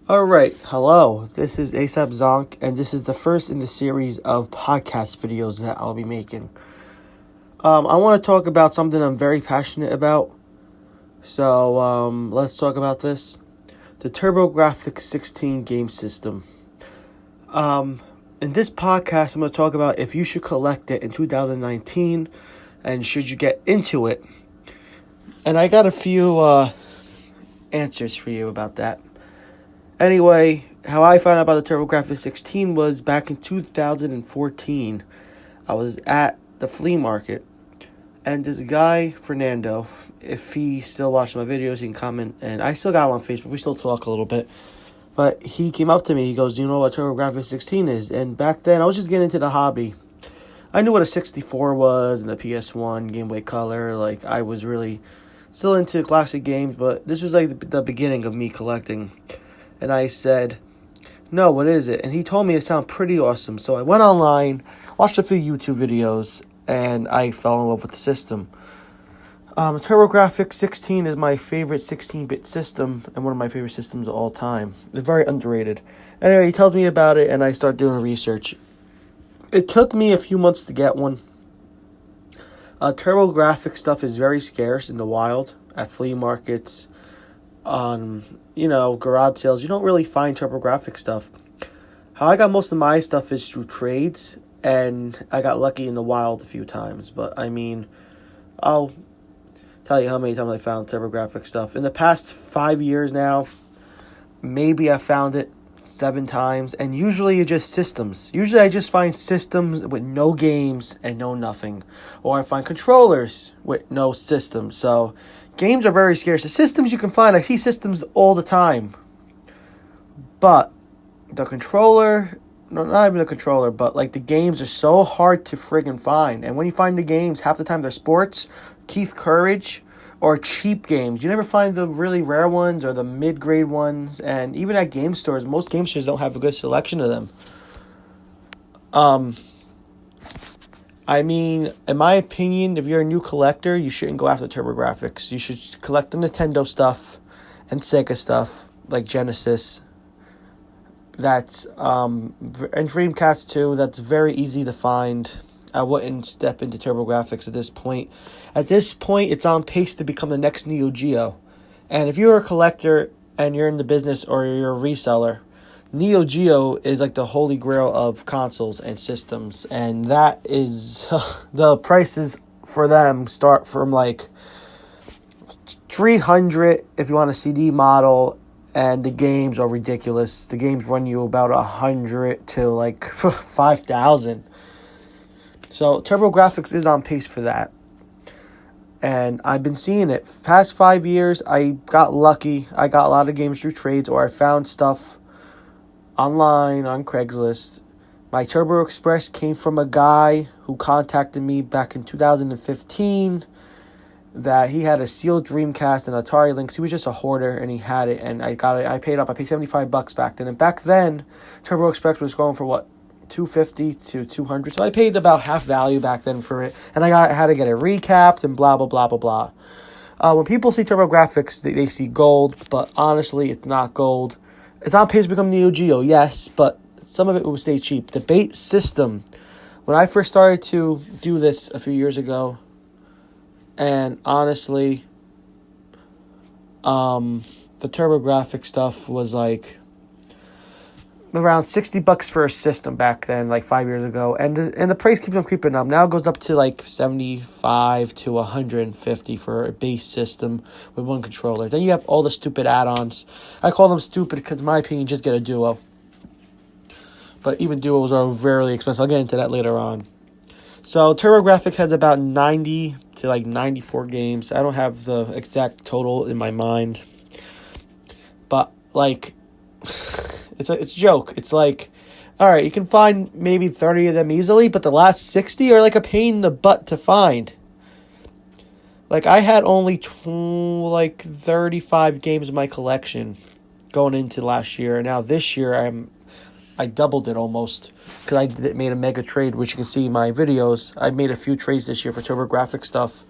Alright, hello, this is ASAP Zonk, and this is the first in the series of podcast videos that I'll be making. I want to talk about something I'm very passionate about, so let's talk about this. The turbografx-16 game system. In this podcast, I'm going to talk about if you should collect it in 2019, and should you get into it. And I got a few answers for you about that. Anyway, how I found out about the turbografx-16 was back in 2014. I was at the flea market, and this guy, Fernando, if he still watches my videos, he can comment, and I still got him on Facebook, we still talk a little bit, but he came up to me, he goes, do you know what turbografx-16 is? And back then, I was just getting into the hobby. I knew what a 64 was, and a PS1, Game Boy Color, like, I was really still into classic games, but this was like the beginning of me collecting. And I said, no, what is it? And he told me it sounded pretty awesome. So I went online, watched a few YouTube videos, and I fell in love with the system. turbografx-16 is my favorite 16-bit system and one of my favorite systems of all time. It's very underrated. Anyway, he tells me about it, and I start doing research. It took me a few months to get one. TurboGrafx stuff is very scarce in the wild, at flea markets, on garage sales. You don't really find TurboGrafx stuff. How I got most of my stuff is through trades, and I got lucky in the wild a few times. But I mean, I'll tell you how many times I found TurboGrafx stuff in the past 5 years now. Maybe I found it 7 times, and usually it's just systems. Usually I just find systems with no games and no nothing, or I find controllers with no systems. So games are very scarce. The systems you can find, I see systems all the time. But the controller, no, not even the controller, but like the games are so hard to friggin' find. And when you find the games, half the time they're sports, Keith Courage, or cheap games. You never find the really rare ones or the mid-grade ones. And even at game stores, most game stores don't have a good selection of them. I mean, in my opinion, if you're a new collector, you shouldn't go after TurboGrafx. You should collect the Nintendo stuff and Sega stuff, like Genesis. That's, and Dreamcast too, that's very easy to find. I wouldn't step into TurboGrafx at this point. At this point, it's on pace to become the next Neo Geo. And if you're a collector and you're in the business or you're a reseller, Neo Geo is like the holy grail of consoles and systems, and that is the prices for them start from like $300 if you want a CD model, and the games are ridiculous. The games run you about $100 to like $5,000. So TurboGrafx is on pace for that. And I've been seeing it. Past 5 years, I got lucky. I got a lot of games through trades, or I found stuff online on Craigslist. My Turbo Express came from a guy who contacted me back in 2015 that he had a sealed Dreamcast and Atari Lynx. He was just a hoarder, and he had it, and I got it. I paid $75 back then. And back then, Turbo Express was going for what? $250 to $200. So I paid about half value back then for it, and I had to get it recapped and blah blah blah blah blah. When people see TurboGrafx, they see gold, but honestly, it's not gold. It's on pace to become Neo Geo, yes, but some of it will stay cheap. The bait system, when I first started to do this a few years ago, and honestly, the TurboGrafx stuff was like around $60 for a system back then, like 5 years ago, and the price keeps on creeping up. Now it goes up to like $75 to $150 for a base system with one controller. Then you have all the stupid add-ons. I call them stupid because, in my opinion, just get a Duo. But even Duos are very expensive. I'll get into that later on. So TurboGrafx has about 90 to like 94 games. I don't have the exact total in my mind, but like, it's a joke. It's like, all right, you can find maybe 30 of them easily, but the last 60 are like a pain in the butt to find. Like, I had only 35 games in my collection going into last year, and now this year I doubled it almost, because I made a mega trade, which you can see in my videos. I made a few trades this year for TurboGrafx stuff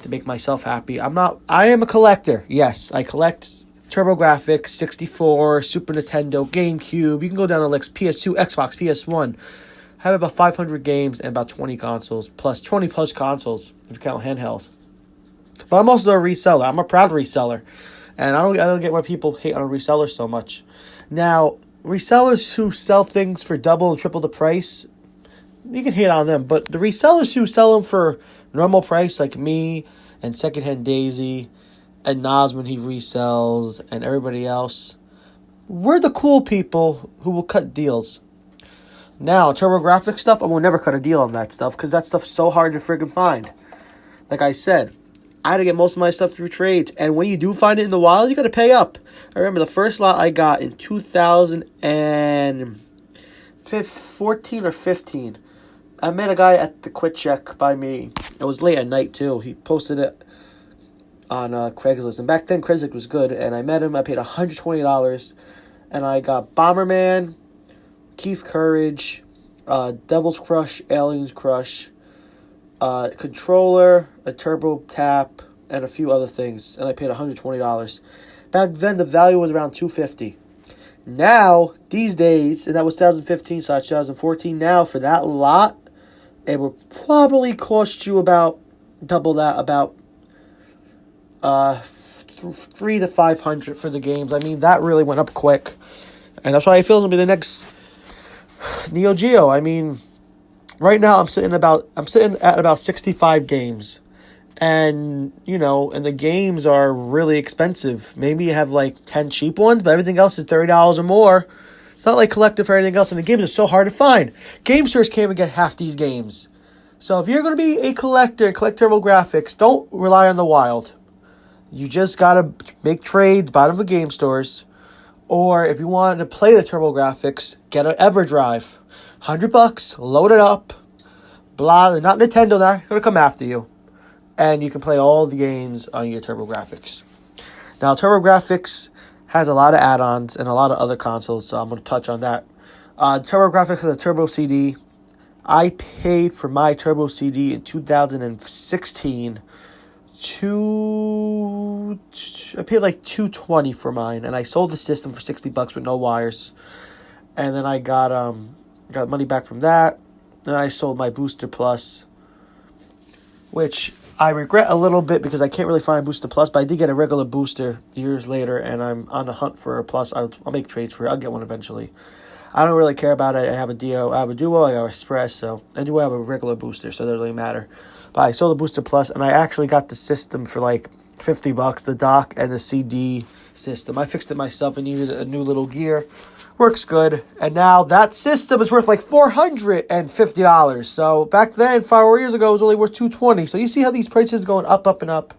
to make myself happy. I am a collector. Yes, I collect TurboGrafx, 64, Super Nintendo, GameCube. You can go down the list. PS2, Xbox, PS1. I have about 500 games and about 20 consoles, plus 20 plus consoles if you count handhelds. But I'm also a reseller. I'm a proud reseller. And I don't get why people hate on a reseller so much. Now, resellers who sell things for double and triple the price, you can hate on them. But the resellers who sell them for normal price, like me and Secondhand Daisy and Nas when he resells and everybody else, we're the cool people who will cut deals. Now, TurboGrafx stuff, I will never cut a deal on that stuff because that stuff's so hard to friggin' find. Like I said, I had to get most of my stuff through trades. And when you do find it in the wild, you got to pay up. I remember the first lot I got in 2014 or 15. I met a guy at the Quit Check by me. It was late at night, too. He posted it on Craigslist. And back then, Craigslist was good. And I met him. I paid $120. And I got Bomberman, Keith Courage, Devil's Crush, Alien's Crush, controller, a turbo tap, and a few other things, and I paid $120. Back then, the value was around $250. Now, these days, and that was 2015/2014. Now, for that lot, it will probably cost you about double that, about $300 to $500 for the games. I mean, that really went up quick, and that's why I feel it'll be the next Neo Geo. I mean, right now I'm sitting at about 65 games. And, and the games are really expensive. Maybe you have like 10 cheap ones, but everything else is $30 or more. It's not like collective or anything else, and the games are so hard to find. Game stores can't even get half these games. So if you're going to be a collector and collect TurboGrafx, don't rely on the wild. You just got to make trades, buy them from game stores. Or if you want to play the TurboGrafx, get an EverDrive. $100, load it up. Blah, not Nintendo, they're going to come after you. And you can play all the games on your TurboGrafx. Now, TurboGrafx has a lot of add-ons and a lot of other consoles, so I'm going to touch on that. TurboGrafx has a Turbo CD. I paid for my Turbo CD in 2016 I paid like $220 for mine, and I sold the system for $60 with no wires. And then I got money back from that. Then I sold my Booster Plus, which I regret a little bit because I can't really find Booster Plus, but I did get a regular booster years later, and I'm on the hunt for a Plus. I'll make trades for it. I'll get one eventually. I don't really care about it. I have a Duo, I have a Express, so I do have a regular booster, so it doesn't really matter. But I sold the Booster Plus, and I actually got the system for like $50, the dock and the CD system. I fixed it myself. I needed a new little gear. Works good. And now that system is worth like $450. So back then, 5 years ago, it was only worth $220. So you see how these prices going up, up, and up.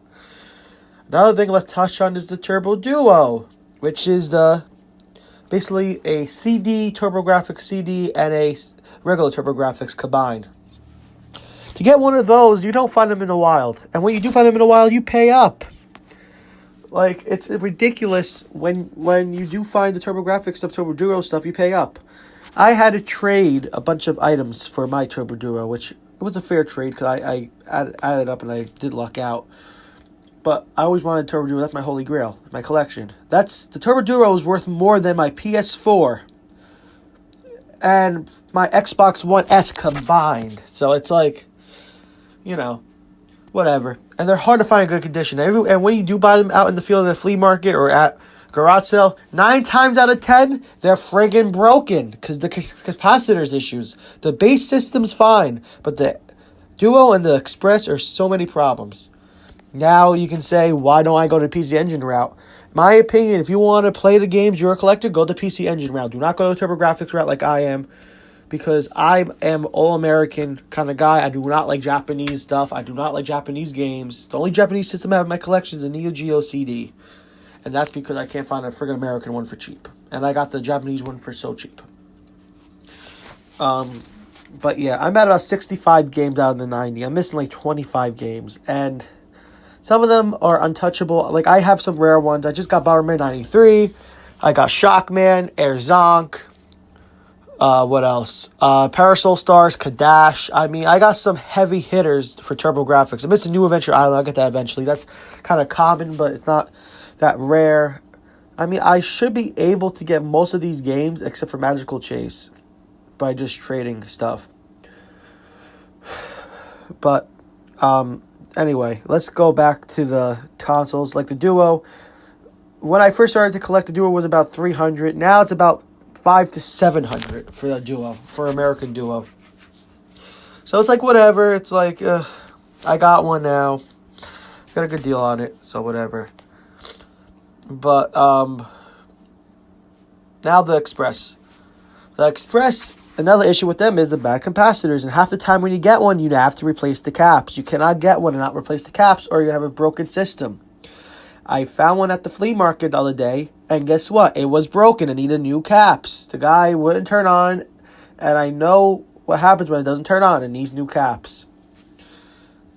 Another thing let's touch on is the Turbo Duo, which is basically a CD, TurboGrafx CD, and a regular TurboGrafx combined. To get one of those, you don't find them in the wild. And when you do find them in the wild, you pay up. Like, it's ridiculous when you do find the TurboGrafx stuff, Turbo Duo stuff, you pay up. I had to trade a bunch of items for my Turbo Duo, which it was a fair trade because I added up and I did luck out. But I always wanted Turbo Duo. That's my holy grail, my collection. The Turbo Duo is worth more than my PS4 and my Xbox One S combined. So it's like, whatever. And they're hard to find in good condition. And when you do buy them out in the field in the flea market or at garage sale, 9 times out of 10, they're friggin' broken because the capacitor's issues. The base system's fine, but the Duo and the Express are so many problems. Now you can say, why don't I go to the PC Engine route? My opinion, if you want to play the games, you're a collector, go the PC Engine route. Do not go to the TurboGrafx route like I am. Because I am all-American kind of guy. I do not like Japanese stuff. I do not like Japanese games. The only Japanese system I have in my collection is a Neo Geo CD. And that's because I can't find a friggin' American one for cheap. And I got the Japanese one for so cheap. But yeah, I'm at about 65 games out of the 90. I'm missing like 25 games. And some of them are untouchable. Like, I have some rare ones. I just got Bomberman 93. I got Shockman, Air Zonk. What else? Parasol Stars, Kadash. I mean, I got some heavy hitters for TurboGrafx. I missed a New Adventure Island. I'll get that eventually. That's kind of common, but it's not that rare. I mean, I should be able to get most of these games except for Magical Chase by just trading stuff. But anyway, let's go back to the consoles. Like the Duo, when I first started to collect, the Duo was about $300. Now it's about $500 to $700 for the Duo, for American Duo. So it's like whatever. It's like I got one now. Got a good deal on it, so whatever. But now the Express. The Express, another issue with them is the bad capacitors. And half the time when you get one, you have to replace the caps. You cannot get one and not replace the caps, or you're going to have a broken system. I found one at the flea market the other day, and guess what? It was broken and needed new caps. The guy wouldn't turn on, and I know what happens when it doesn't turn on. It needs new caps.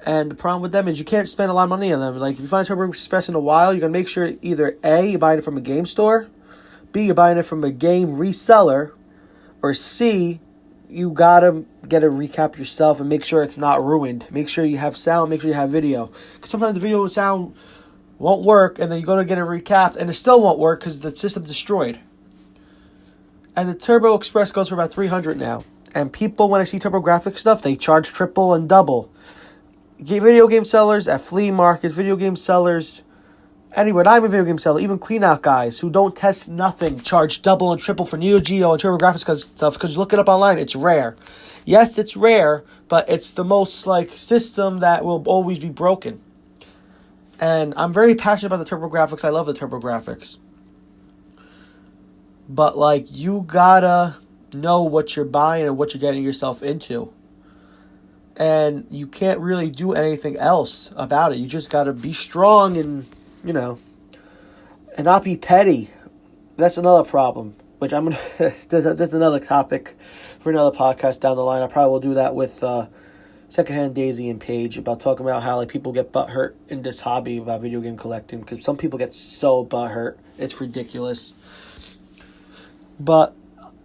And the problem with them is you can't spend a lot of money on them. Like, if you find Turbo Express in a while, you're going to make sure either A, you're buying it from a game store, B, you're buying it from a game reseller, or C, you got to get a recap yourself and make sure it's not ruined. Make sure you have sound, make sure you have video. Because sometimes the video and sound won't work, and then you go to get it recapped, and it still won't work because the system's destroyed. And the Turbo Express goes for about $300 now. And people, when I see TurboGrafx stuff, they charge triple and double. Video game sellers at flea markets, video game sellers anywhere, not even video game seller, even clean out guys who don't test nothing charge double and triple for Neo Geo and TurboGrafx stuff because you look it up online, it's rare. Yes, it's rare, but it's the most like system that will always be broken. And I'm very passionate about the TurboGrafx. I love the TurboGrafx. But like, you gotta know what you're buying and what you're getting yourself into. And you can't really do anything else about it. You just got to be strong and, you know, and not be petty. That's another problem, which I'm going to, that's another topic for another podcast down the line. I probably will do that with Secondhand Daisy and Paige about talking about how like people get butthurt in this hobby about video game collecting. Because some people get so butthurt. It's ridiculous. But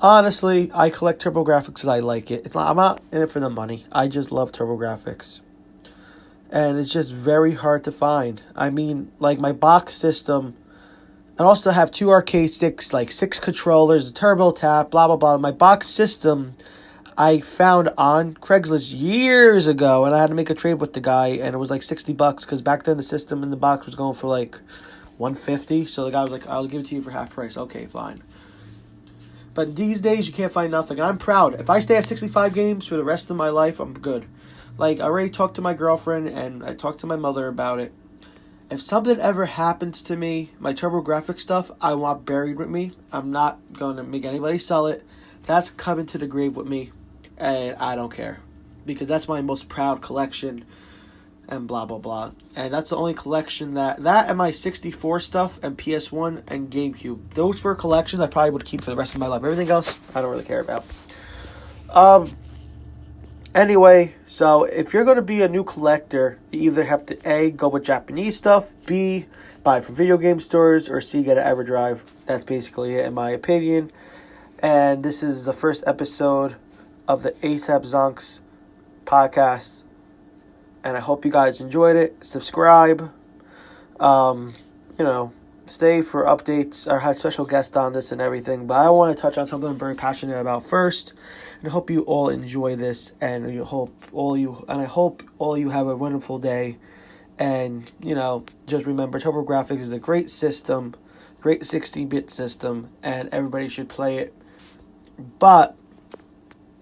honestly, I collect TurboGrafx because I like it. I'm not in it for the money. I just love TurboGrafx. And it's just very hard to find. I mean, like my box system, I also have 2 arcade sticks, like 6 controllers, a turbo tap, blah, blah, blah. My box system I found on Craigslist years ago, and I had to make a trade with the guy, and it was like $60 because back then the system in the box was going for like $150. So the guy was like, I'll give it to you for half price. Okay, fine. But these days, you can't find nothing. And I'm proud. If I stay at 65 games for the rest of my life, I'm good. Like, I already talked to my girlfriend, and I talked to my mother about it. If something ever happens to me, my TurboGrafx stuff, I want buried with me. I'm not going to make anybody sell it. That's coming to the grave with me, and I don't care. Because that's my most proud collection, and blah, blah, blah. And that's the only collection that and my 64 stuff and PS1 and GameCube. Those 4 collections I probably would keep for the rest of my life. Everything else, I don't really care about. Anyway, so if you're going to be a new collector, you either have to A, go with Japanese stuff, B, buy it from video game stores, or C, get an EverDrive. That's basically it in my opinion. And this is the first episode of the ASAP Zonks Podcast. And I hope you guys enjoyed it. Subscribe. Stay for updates. I had special guests on this and everything. But I want to touch on something I'm very passionate about first. And I hope you all enjoy this. And I hope all you have a wonderful day. And, just remember, TurboGrafx is a great system. Great 16-bit system. And everybody should play it. But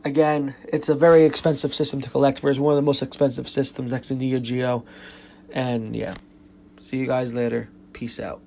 again, it's a very expensive system to collect for. It's one of the most expensive systems next to Neo Geo. And yeah, see you guys later. Peace out.